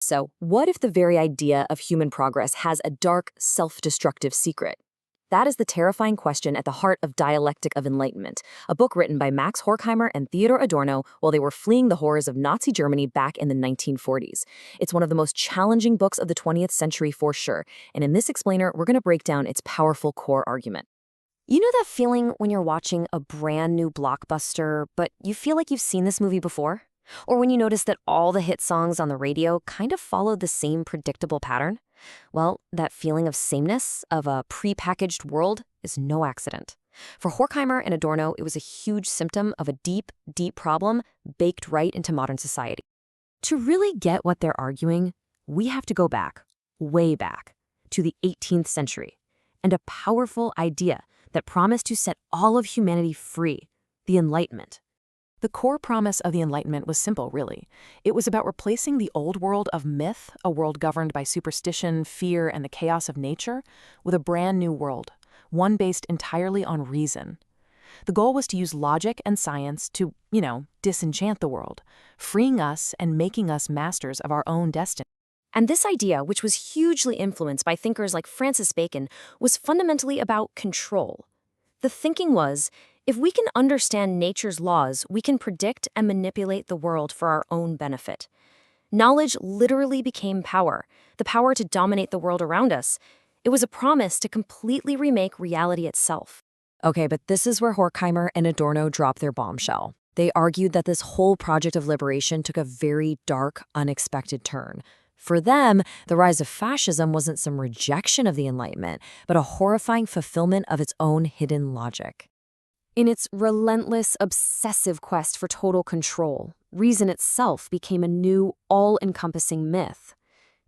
So, what if the very idea of human progress has a dark, self-destructive secret? That is the terrifying question at the heart of Dialectic of Enlightenment, a book written by Max Horkheimer and Theodor Adorno while they were fleeing the horrors of Nazi Germany back in the 1940s. It's one of the most challenging books of the 20th century for sure, and in this explainer, we're going to break down its powerful core argument. You know that feeling when you're watching a brand new blockbuster, but you feel like you've seen this movie before? Or when you notice that all the hit songs on the radio kind of follow the same predictable pattern? Well, that feeling of sameness, of a prepackaged world, is no accident. For Horkheimer and Adorno, it was a huge symptom of a deep, deep problem baked right into modern society. To really get what they're arguing, we have to go back, way back, to the 18th century, and a powerful idea that promised to set all of humanity free, the Enlightenment. The core promise of the Enlightenment was simple, really. It was about replacing the old world of myth, a world governed by superstition, fear, and the chaos of nature, with a brand new world, one based entirely on reason. The goal was to use logic and science to, disenchant the world, freeing us and making us masters of our own destiny. And this idea, which was hugely influenced by thinkers like Francis Bacon, was fundamentally about control. The thinking was, if we can understand nature's laws, we can predict and manipulate the world for our own benefit. Knowledge literally became power, the power to dominate the world around us. It was a promise to completely remake reality itself. Okay, but this is where Horkheimer and Adorno dropped their bombshell. They argued that this whole project of liberation took a very dark, unexpected turn. For them, the rise of fascism wasn't some rejection of the Enlightenment, but a horrifying fulfillment of its own hidden logic. In its relentless, obsessive quest for total control, reason itself became a new, all-encompassing myth.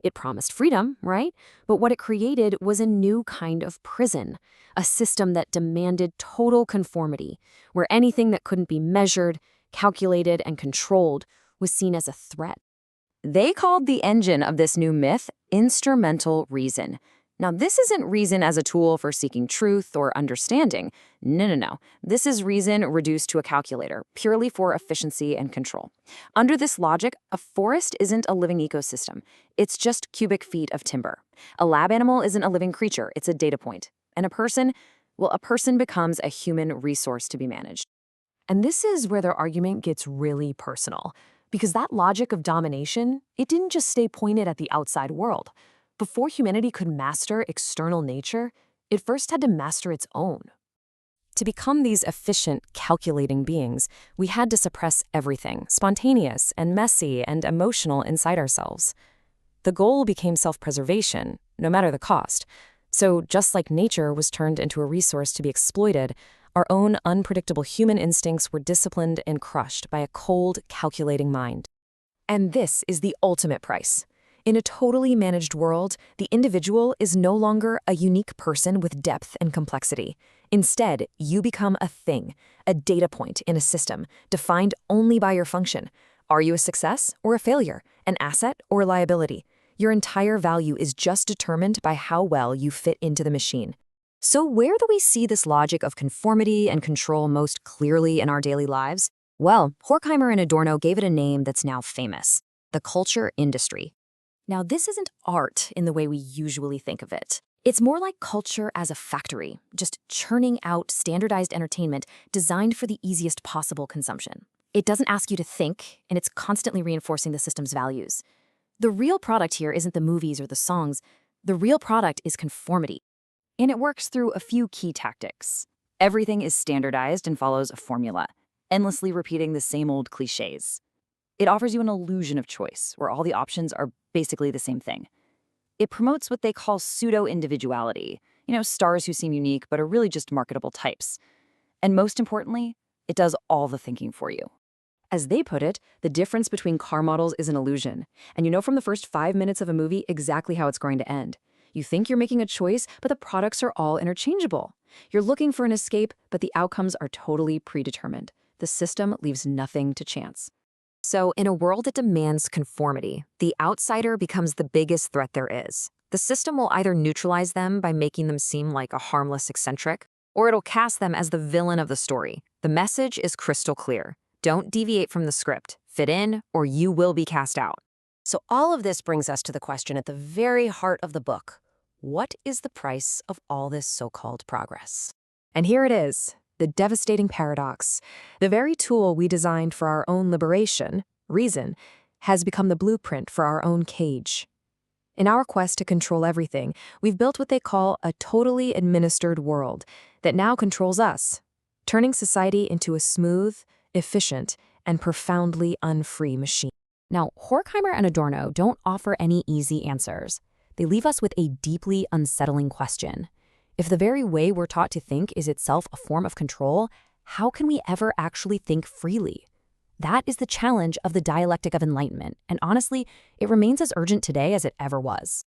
It promised freedom, right? But what it created was a new kind of prison, a system that demanded total conformity, where anything that couldn't be measured, calculated, and controlled was seen as a threat. They called the engine of this new myth instrumental reason. Now, this isn't reason as a tool for seeking truth or understanding. No. This is reason reduced to a calculator, purely for efficiency and control. Under this logic, a forest isn't a living ecosystem. It's just cubic feet of timber. A lab animal isn't a living creature. It's a data point. And a person becomes a human resource to be managed. And this is where their argument gets really personal. Because that logic of domination, it didn't just stay pointed at the outside world. Before humanity could master external nature, it first had to master its own. To become these efficient, calculating beings, we had to suppress everything, spontaneous and messy and emotional inside ourselves. The goal became self-preservation, no matter the cost. So just like nature was turned into a resource to be exploited, our own unpredictable human instincts were disciplined and crushed by a cold, calculating mind. And this is the ultimate price. In a totally managed world, the individual is no longer a unique person with depth and complexity. Instead, you become a thing, a data point in a system, defined only by your function. Are you a success or a failure, an asset or a liability? Your entire value is just determined by how well you fit into the machine. So where do we see this logic of conformity and control most clearly in our daily lives? Well, Horkheimer and Adorno gave it a name that's now famous: the culture industry. Now, this isn't art in the way we usually think of it. It's more like culture as a factory, just churning out standardized entertainment designed for the easiest possible consumption. It doesn't ask you to think, and it's constantly reinforcing the system's values. The real product here isn't the movies or the songs. The real product is conformity. And it works through a few key tactics. Everything is standardized and follows a formula, endlessly repeating the same old cliches. It offers you an illusion of choice, where all the options are basically the same thing. It promotes what they call pseudo-individuality, stars who seem unique but are really just marketable types. And most importantly, it does all the thinking for you. As they put it, the difference between car models is an illusion, and you know from the first 5 minutes of a movie exactly how it's going to end. You think you're making a choice, but the products are all interchangeable. You're looking for an escape, but the outcomes are totally predetermined. The system leaves nothing to chance. So in a world that demands conformity, the outsider becomes the biggest threat there is. The system will either neutralize them by making them seem like a harmless eccentric, or it'll cast them as the villain of the story. The message is crystal clear. Don't deviate from the script. Fit in, or you will be cast out. So all of this brings us to the question at the very heart of the book. What is the price of all this so-called progress? And here it is, the devastating paradox. The very tool we designed for our own liberation, reason, has become the blueprint for our own cage. In our quest to control everything, we've built what they call a totally administered world that now controls us, turning society into a smooth, efficient, and profoundly unfree machine. Now, Horkheimer and Adorno don't offer any easy answers. They leave us with a deeply unsettling question. If the very way we're taught to think is itself a form of control, how can we ever actually think freely? That is the challenge of the Dialectic of Enlightenment, and honestly, it remains as urgent today as it ever was.